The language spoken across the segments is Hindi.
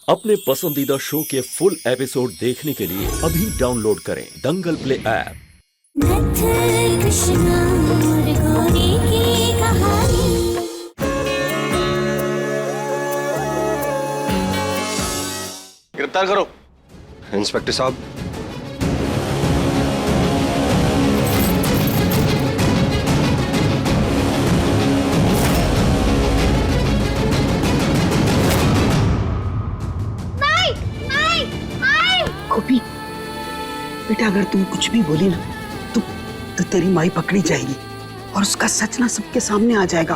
अपने पसंदीदा शो के फुल एपिसोड देखने के लिए अभी डाउनलोड करें दंगल प्ले ऐप। कृष्णा और गौरी की कहानी। गिरफ्तार करो इंस्पेक्टर साहब। गोपी बेटा, अगर तुम कुछ भी बोली ना तो तेरी माई पकड़ी जाएगी और उसका सच ना सबके सामने आ जाएगा।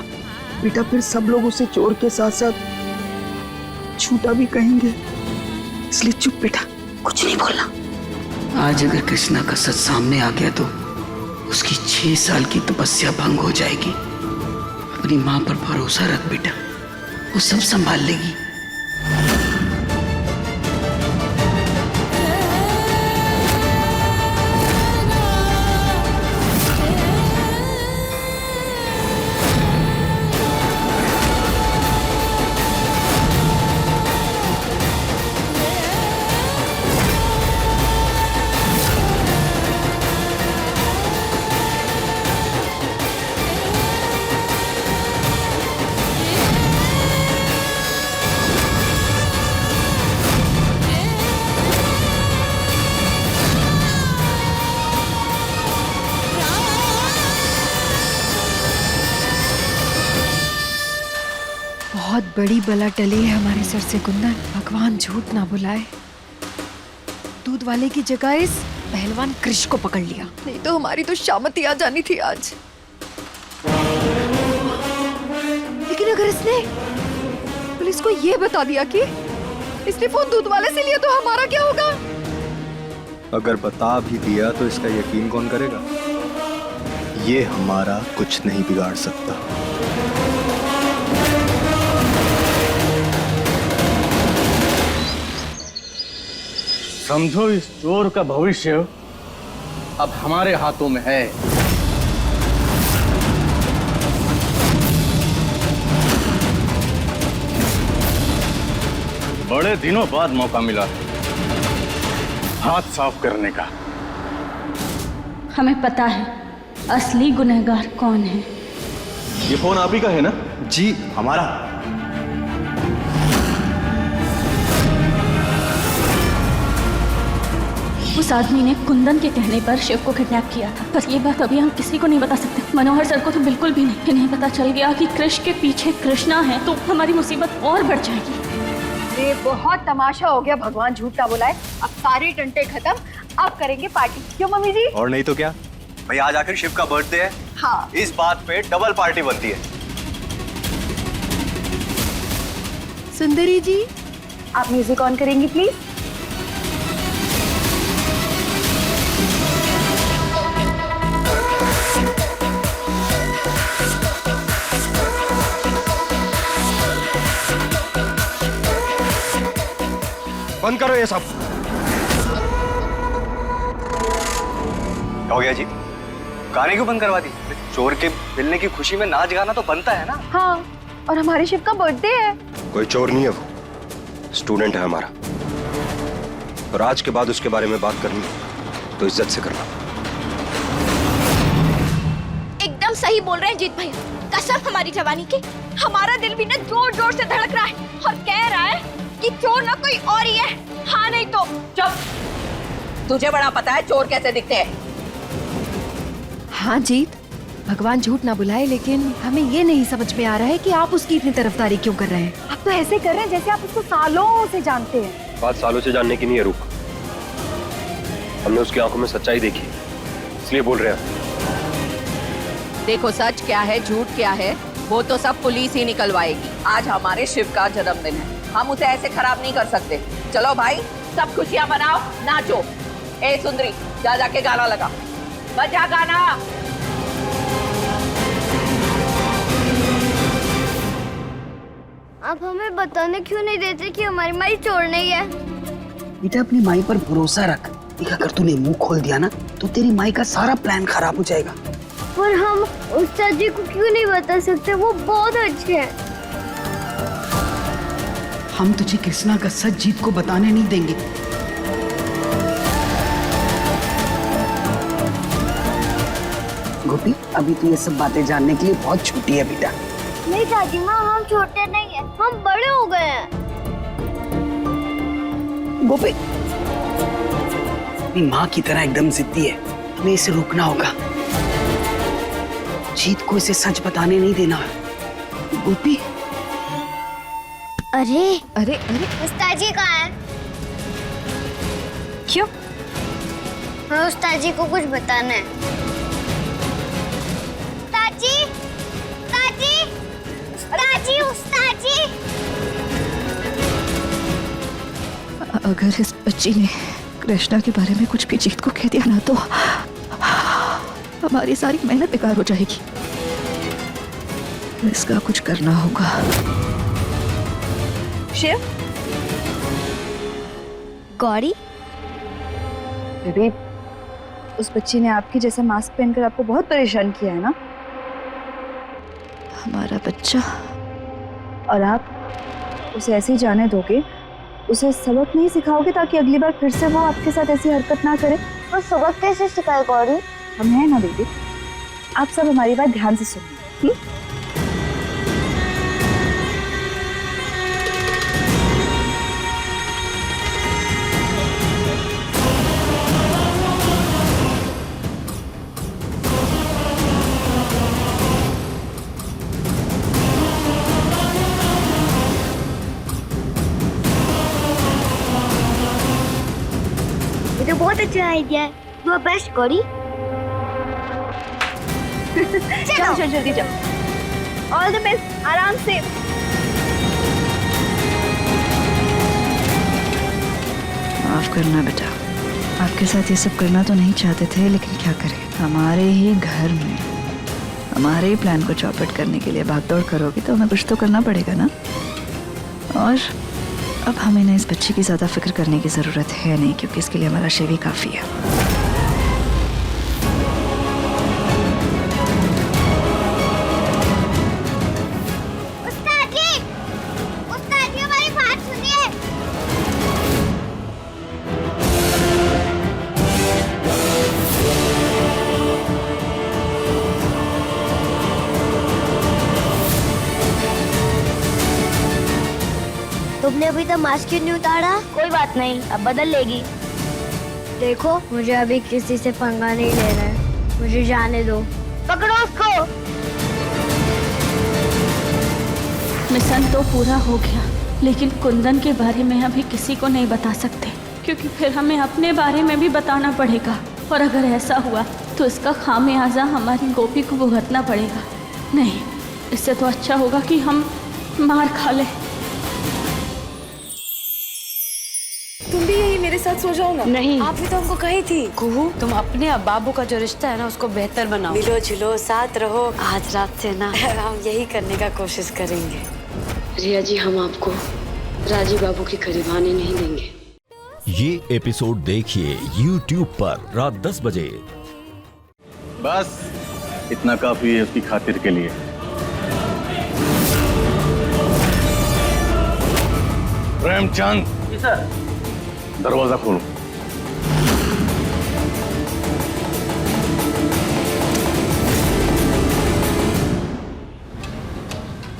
बेटा फिर सब लोग उसे चोर के साथ साथ झूठा भी कहेंगे, इसलिए चुप बेटा, कुछ नहीं बोलना। आज अगर कृष्णा का सच सामने आ गया तो उसकी 6 साल की तपस्या भंग हो जाएगी। अपनी माँ पर भरोसा रख बेटा, वो सब संभाल लेगी। बहुत बड़ी बला टली है हमारे सर से कुंदन। भगवान झूठ ना बुलाए। दूध वाले की जगह इस पहलवान कृष को पकड़ लिया, नहीं तो हमारी तो शामती आ जानी थी आज। लेकिन अगर इसने पुलिस को ये बता दिया कि इसने फोन दूध वाले से लिया तो हमारा क्या होगा? अगर बता भी दिया तो इसका यकीन कौन करेगा? ये हमारा कुछ नहीं बिगाड़ सकता। समझो इस चोर का भविष्य अब हमारे हाथों में है। बड़े दिनों बाद मौका मिला हाथ साफ करने का। हमें पता है असली गुनहगार कौन है। ये फोन आप ही का है ना? जी हमारा। उस आदमी ने कुंदन के कहने पर शिव को किडनैप किया था, पर ये बात अभी हम किसी को नहीं बता सकते। मनोहर सर को तो बिल्कुल भी नहीं। इन्हें पता चल गया कि कृष के पीछे कृष्णा है तो हमारी मुसीबत और बढ़ जाएगी। ये बहुत तमाशा हो गया। भगवान झूठ ना बुलाए। अब सारे टंटे खत्म, अब करेंगे पार्टी। क्यों मम्मी जी? और नहीं तो क्या भाई, आज आखिर शिव का बर्थडे है। हाँ, इस बात पे डबल पार्टी बनती है। सुंदरी जी आप म्यूजिक ऑन करेंगी प्लीज? बंद करो ये सब। क्या हो गया जी? गाने क्यों बंद करवा दी? चोर के मिलने की खुशी में नाच गाना तो बनता है ना। हाँ, और हमारे शिव का बर्थडे है। कोई चोर नहीं है, वो स्टूडेंट है हमारा। और आज के बाद उसके बारे में बात करनी तो इज्जत से करना। एकदम सही बोल रहे हैं जीत भाई। कसम हमारी जवानी की, हमारा दिल भी ना जोर जोर से धड़क रहा है और कह रहा है कि चोर ना कोई और ही है। हाँ नहीं तो चुप। तुझे बड़ा पता है चोर कैसे दिखते हैं। हाँ जीत, भगवान झूठ ना बुलाए, लेकिन हमें ये नहीं समझ में आ रहा है कि आप उसकी इतनी तरफदारी क्यों कर रहे हैं। आप तो ऐसे कर रहे हैं जैसे आप उसको सालों से जानते हैं। बात सालों से जानने की नहीं है रूप। हमने उसकी आंखों में सच्चाई देखी, इसलिए बोल रहे हैं। देखो सच क्या है झूठ क्या है वो तो सब पुलिस ही निकलवाएगी। आज हमारे शिव का जन्मदिन है, हम उसे ऐसे खराब नहीं कर सकते। चलो भाई सब खुशियां मनाओ, नाचो। ए सुंदरी जा जाके गाना लगा, बजा गाना। आप हमें बताने क्यों नहीं देते कि हमारी माई चोर नहीं है? बेटा अपनी माई पर भरोसा रख। देख, अगर तूने मुंह खोल दिया ना तो तेरी माई का सारा प्लान खराब हो जाएगा। पर हम उस्ताद जी को क्यों नहीं बता सकते? वो बहुत अच्छे हैं। हम तुझे कृष्णा का सच जीत को बताने नहीं देंगे। गोपी, अभी तू ये सब बातें जानने के लिए बहुत छोटी है बेटा। नहीं दादी माँ, हम छोटे नहीं हैं, हम बड़े हो गए हैं। गोपी अपनी माँ की तरह एकदम जिद्दी है, हमें इसे रोकना होगा। जीत को इसे सच बताने नहीं देना। गोपी, अरे अरे अरे उस्ताद जी कहाँ है? क्यों? हमें उस्ताद जी को कुछ बताना है। उस्ताद जी, उस्ताद जी, उस्ताद जी, उस्ताद जी। अगर इस बच्ची ने कृष्णा के बारे में कुछ भी जीत को कह दिया ना तो हमारी सारी मेहनत बेकार हो जाएगी। इसका कुछ करना होगा। शिव, गौरी, बेबी, उस बच्ची ने आपकी जैसा मास्क पहनकर आपको बहुत परेशान किया है ना? हमारा बच्चा। और आप उसे ऐसे ही जाने दोगे? उसे सबक नहीं सिखाओगे ताकि अगली बार फिर से वो आपके साथ ऐसी हरकत ना करे? और सबक कैसे सिखाए गौरी? हम हैं ना बेबी, आप सब हमारी बात ध्यान से सुनिए। ये तो बहुत अच्छा आइडिया है। You are best Gauri. चलो चलो जल्दी जाओ। ऑल द बेस्ट, आराम से। माफ करना बेटा, आपके साथ ये सब करना तो नहीं चाहते थे, लेकिन क्या करें, हमारे ही घर में हमारे ही प्लान को चौपट करने के लिए भागदौड़ करोगी तो हमें कुछ तो करना पड़ेगा ना। और अब हमें ना इस बच्ची की ज्यादा फिक्र करने की जरूरत है नहीं, क्योंकि इसके लिए हमारा शिव ही काफी है। उस्ताद जी हमारी बात सुनिए। तुमने अभी तक मास्क क्यों नहीं उतारा? कोई बात नहीं, अब बदल लेगी। देखो, मुझे अभी किसी से पंगा नहीं लेना है, मुझे जाने दो। पकड़ो उसको। मिशन तो पूरा हो गया, लेकिन कुंदन के बारे में अभी किसी को नहीं बता सकते, क्योंकि फिर हमें अपने बारे में भी बताना पड़ेगा। और अगर ऐसा हुआ तो इसका खामियाजा हमारी गोपी को भुगतना पड़ेगा। नहीं, इससे तो अच्छा होगा कि हम मार खा लें। तुम भी यही मेरे साथ सो जाओ ना। नहीं, आपने तो हमको कही थी। कुहू, तुम अपने और बाबू का जो रिश्ता है ना उसको बेहतर बनाओ। मिलो जुलो, साथ रहो। आज रात से ना हम यही करने का कोशिश करेंगे। रिया जी, हम आपको राजीव बाबू के करीब आने नहीं देंगे। ये एपिसोड देखिए YouTube पर रात 10 बजे। बस इतना काफी है उसकी खातिर के लिए। प्रेमचंद, जी सर। दरवाजा खोलो।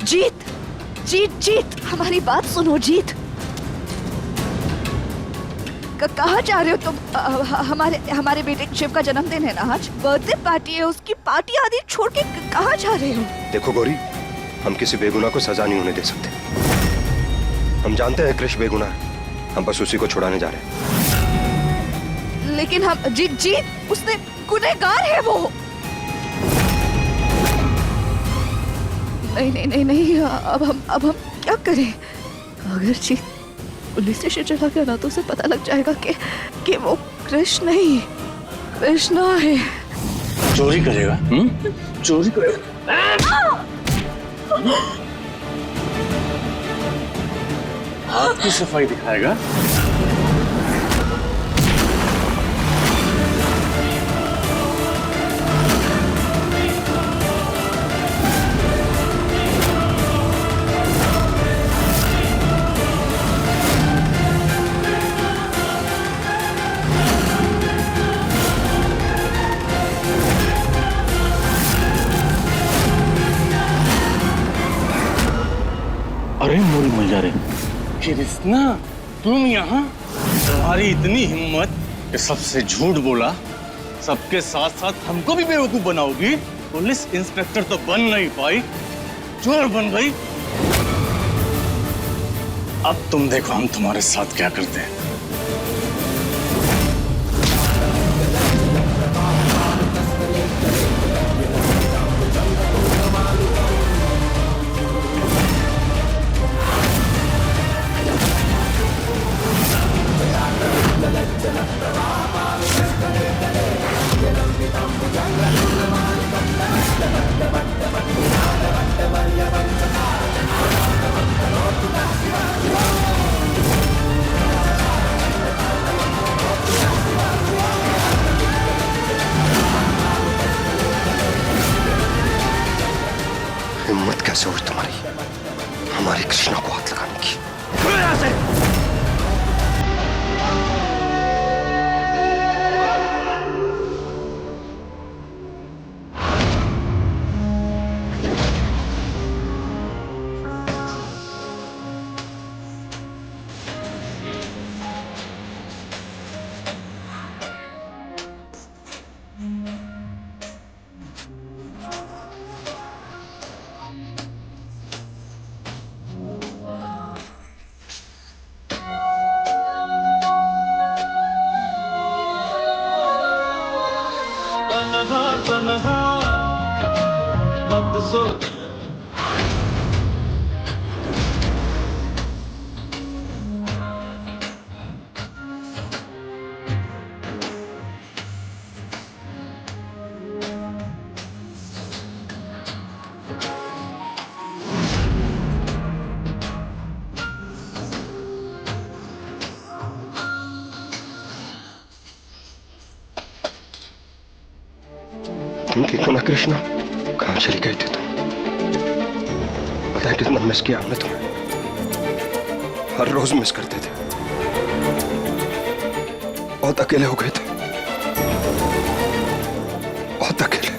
जीत, जीत, जीत, हमारी बात सुनो जीत। कहाँ जा रहे हो तुम? हमारे बेटे शिव का जन्मदिन है ना आज, बर्थडे पार्टी है, उसकी पार्टी आदि छोड़ के कहाँ जा रहे हो? देखो गौरी, हम किसी बेगुनाह को सजा नहीं होने दे सकते। हम जानते हैं कृष्ण बेगुनाह है, हम बस उसी को छुड़ाने जा रहे हैं। लेकिन हम जीत, उसने गुनहगार है वो। नहीं नहीं नहीं नहीं, अब हम क्या करें? अगर जीत पुलिस स्टेशन चला गया ना तो उसे पता लग जाएगा कि वो कृष्ण नहीं, कृष्णा है। चोरी करेगा? चोरी करेगा? हाथ की सफाई दिखाएगा? कृष्णा, तुम यहाँ? तुम्हारी इतनी हिम्मत कि सबसे झूठ बोला, सबके साथ साथ हमको भी बेवकूफ बनाओगी? पुलिस इंस्पेक्टर तो बन नहीं पाई, चोर बन गई। अब तुम देखो हम तुम्हारे साथ क्या करते हैं। हिम्मत कैसे हुई तुम्हारी हमारी कृष्णा को हाथ लगाने की? तुम देखो ना कृष्णा, कहाँ चली गई थी तुम? पता है कितना मिस किया हमने तुम्हें, हर रोज मिस करते थे, बहुत अकेले हो गए थे, बहुत अकेले।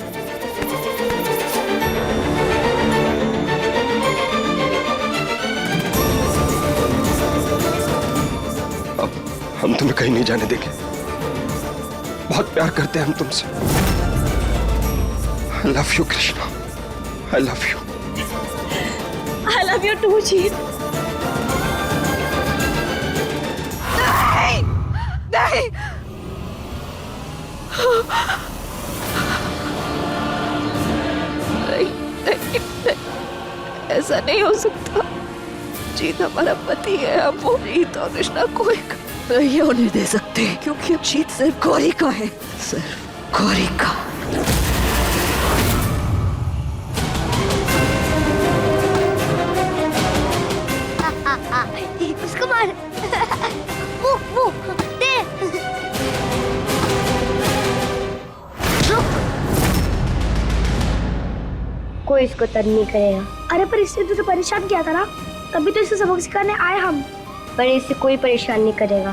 अब हम तुम्हें कहीं नहीं जाने देंगे, बहुत प्यार करते हैं हम तुमसे। I love you, Krishna. I love you. I love you too, जीत। नहीं, नहीं, नहीं, ऐसा नहीं हो सकता। जीत हमारा पति है, हम वो जीत और कृष्णा को एक नहीं होने दे सकते, क्योंकि अब जीत सिर्फ गौरी का है, सिर्फ गौरी का। उसको मार। वो दे। कोई इसको तंग नहीं करेगा। अरे पर इससे तुझे परेशान किया था ना, तभी तो इसे सबक सिखाने आए हम। पर इससे कोई परेशान नहीं करेगा।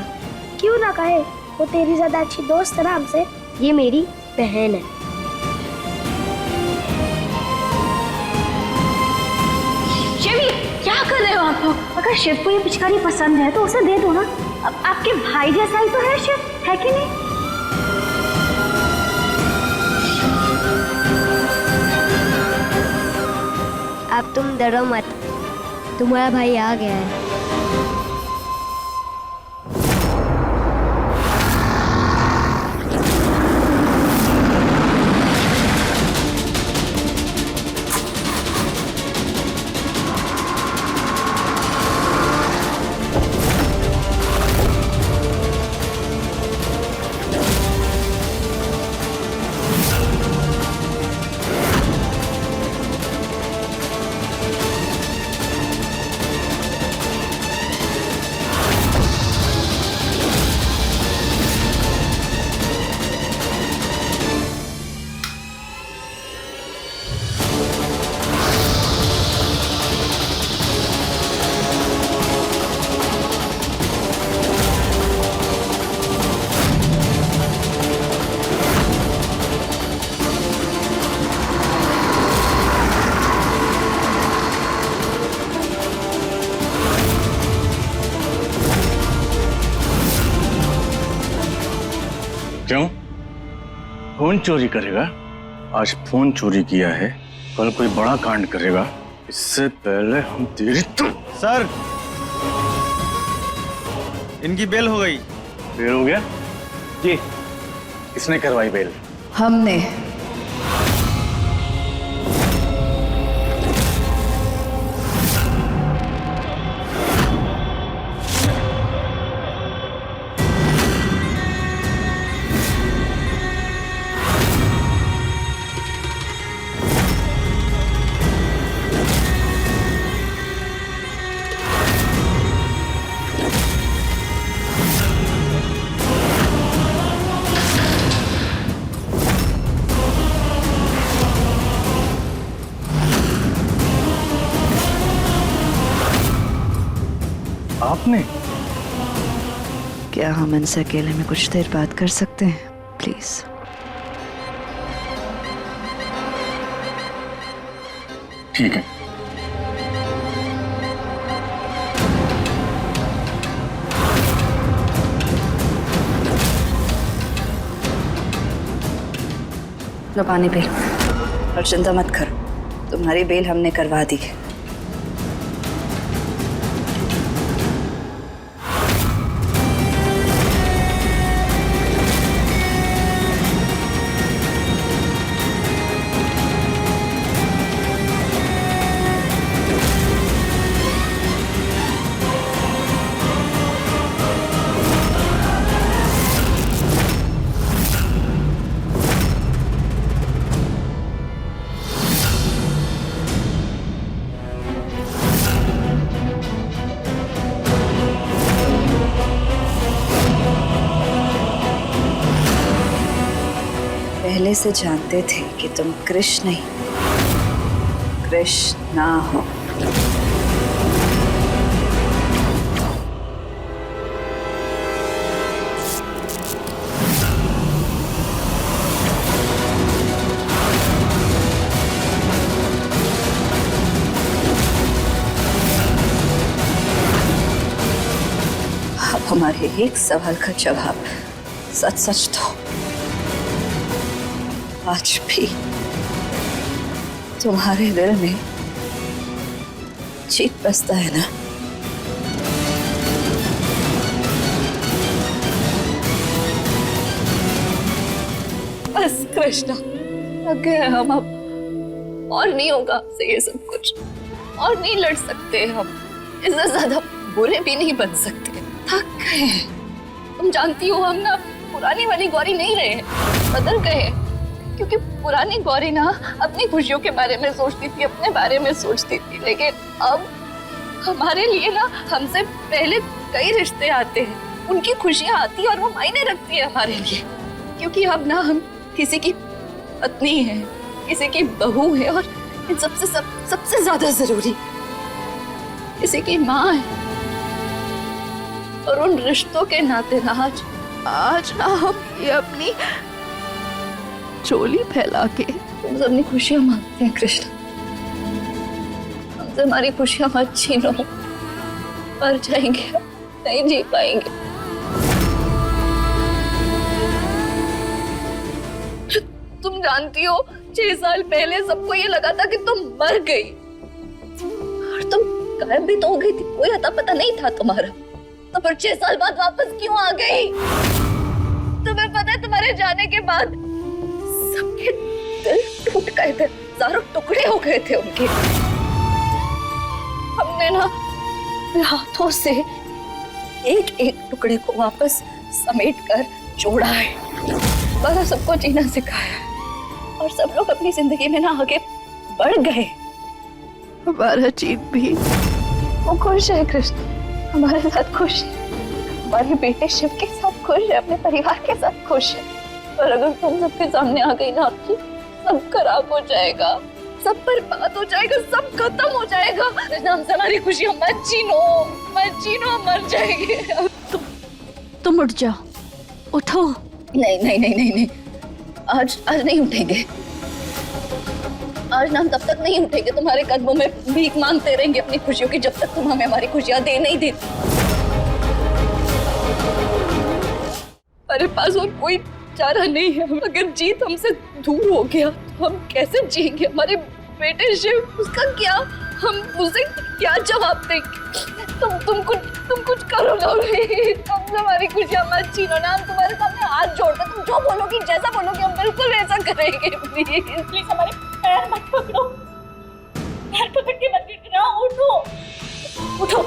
क्यों ना कहे, वो तेरी ज्यादा अच्छी दोस्त है ना हमसे। ये मेरी बहन है। शिवी, क्या कर रहे हो आप लोग? अगर शिव को ये पिचकारी पसंद है तो उसे दे दो ना। अब आपके भाई जैसा ही तो है शिव, है कि नहीं? अब तुम डरो मत, तुम्हारा भाई आ गया है। क्यों? फोन चोरी करेगा? आज फोन चोरी किया है, कल कोई बड़ा कांड करेगा। इससे पहले हम तेरी सर, इनकी बेल हो गई। बेल हो गया? जी। किसने करवाई बेल? हमने। आपने? क्या हम इनसे अकेले में कुछ देर बात कर सकते हैं प्लीज? ठीक है। लो पानी पी लो और चिंता मत करो, तुम्हारी बेल हमने करवा दी है। पहले से जानते थे कि तुम कृष्ण नहीं, कृष्णा हो। अब हमारे एक सवाल का जवाब सच सच दो। आज भी तुम्हारे दिल में जीत बसता है ना? बस कृष्णा, थक गए हम अब, और नहीं होगा आपसे ये सब कुछ, और नहीं लड़ सकते हम, इससे ज्यादा बुरे भी नहीं बन सकते। थक गए हैं। तुम जानती हो हम ना पुरानी वाली गौरी नहीं रहे, बदल गए। क्योंकि पुरानी गौरी ना अपनी खुशियों के बारे में सोचती थी, अपने बारे में सोचती थी, लेकिन अब हमारे लिए ना हमसे पहले कई रिश्ते आते हैं, उनकी खुशियां आती है और वो मायने रखती है हमारे लिए। क्योंकि अब ना हम किसी की पत्नी है, किसी की बहू है, और इन सबसे ज्यादा जरूरी किसी की माँ है। और उन रिश्तों के नाते ना आज ना हम ये अपनी चोली फैला के तुमसे अपनी खुशियां मांगते हैं कृष्ण। हमसे हमारी खुशियां मत छीनो, मर जाएंगे, नहीं जी पाएंगे। तुम जानती हो 6 साल पहले सबको ये लगा था कि तुम मर गई, और तुम गायब भी तो हो गई थी, कोई अता पता नहीं था तुम्हारा। तो फिर 6 साल बाद वापस क्यों आ गई? तुम्हें पता है तुम्हारे जाने के बाद सबके दिल टूट गए थे, हजारों टुकड़े हो गए थे उनके। हमने ना हाथों से एक एक टुकड़े को वापस समेट कर जोड़ा है, बड़ा सबको जीना सिखाया है, और सब लोग अपनी जिंदगी में ना आगे बढ़ गए। हमारा जीत भी वो खुश है कृष्ण, हमारे साथ खुश है, हमारे बेटे शिव के साथ खुश है, अपने परिवार के साथ खुश है। पर अगर तुम सबके सामने आ गई ना आपकी, सब खराब हो जाएगा, सब बर्बाद हो जाएगा, सब खत्म हो जाएगा। हमसे हमारी खुशियां मत छीनो, मर जाएंगे। तुम उठ जाओ, उठो। नहीं नहीं नहीं नहीं नहीं, आज नहीं उठेंगे। आज ना हम तब तक नहीं उठेंगे, तुम्हारे कदमों में भीख मांगते रहेंगे अपनी खुशियों की, जब तक तुम हमें हमारी खुशियां दे नहीं देती। हमारे पास और कोई चारा नहीं है। अगर जीत हमसे दूर हो गया तो हम कैसे जिएंगे? हमारे बेटे शिव, उसका क्या? हम उसे क्या जवाब देंगे? तुम कुछ करो ना, तुम हमारी खुशियां मत छीनो ना। हम तुम्हारे सामने हाथ जोड़ते, तुम जो बोलोगी, जैसा बोलोगी, हम बिल्कुल ऐसा करेंगे। प्लीज हमारे पैर मत पकड़ो, पैर पकड़ के मत गिराओ। उठो उठो।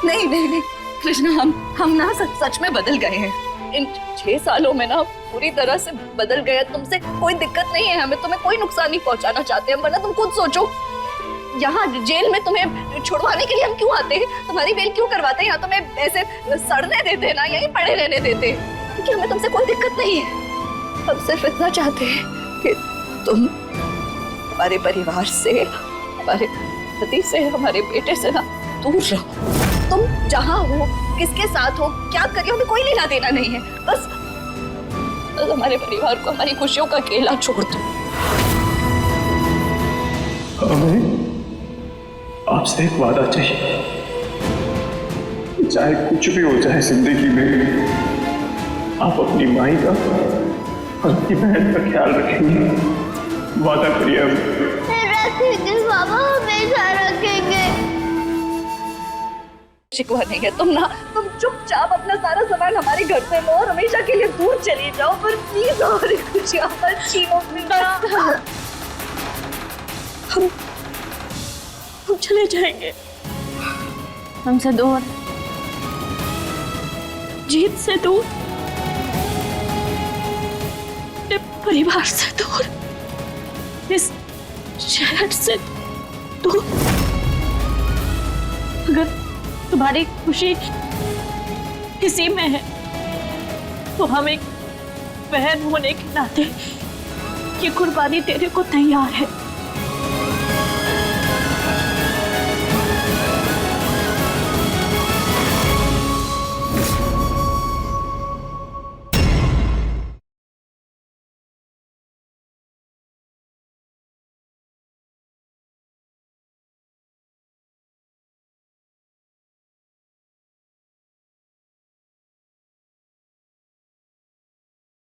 नहीं कृष्णा, हम ना सच में बदल गए हैं। इन 6 सालों में ना पूरी तरह से बदल गए। तुमसे कोई दिक्कत नहीं है, हमें तुम्हें कोई नुकसान नहीं पहुंचाना चाहते हम। वरना तुम खुद सोचो, यहाँ जेल में तुम्हें छुड़वाने के लिए हम क्यों आते हैं? तुम्हारी बेल क्यों करवाते हैं? यहाँ तुम्हें ऐसे सड़ने देते ना, यहीं पड़े रहने देते, क्योंकि हमें तुमसे कोई दिक्कत नहीं है। हम सिर्फ इतना चाहते हैं कि तुम हमारे परिवार से, हमारे पति से, हमारे बेटे से ना दूर रहो। तुम जहाँ हो, किसके साथ हो, क्या करिए, हमें कोई लेना देना नहीं है। बस हमारे परिवार को हमारी खुशियों का अकेला छोड़ दो। हमें आपसे एक वादा चाहिए, चाहे कुछ भी हो जाए जिंदगी में, आप अपनी माई का और अपनी बहन का ख्याल रखेंगे। वादा करिए। रखेंगे बाबा, हमेशा रखेंगे। शिकवा नहीं है। तुम चुपचाप अपना सारा सामान हमारे घर से लो और हमेशा के लिए दूर चली जाओ। पर प्लीज हमारी खुशियां मत छीनो। हम चले जाएंगे, हमसे दूर, जीत से दूर, अपने परिवार से दूर, इस शहर से दूर। अगर तुम्हारी खुशी इसी में है तो हम एक बहन होने के नाते ये कुर्बानी देने को तैयार है।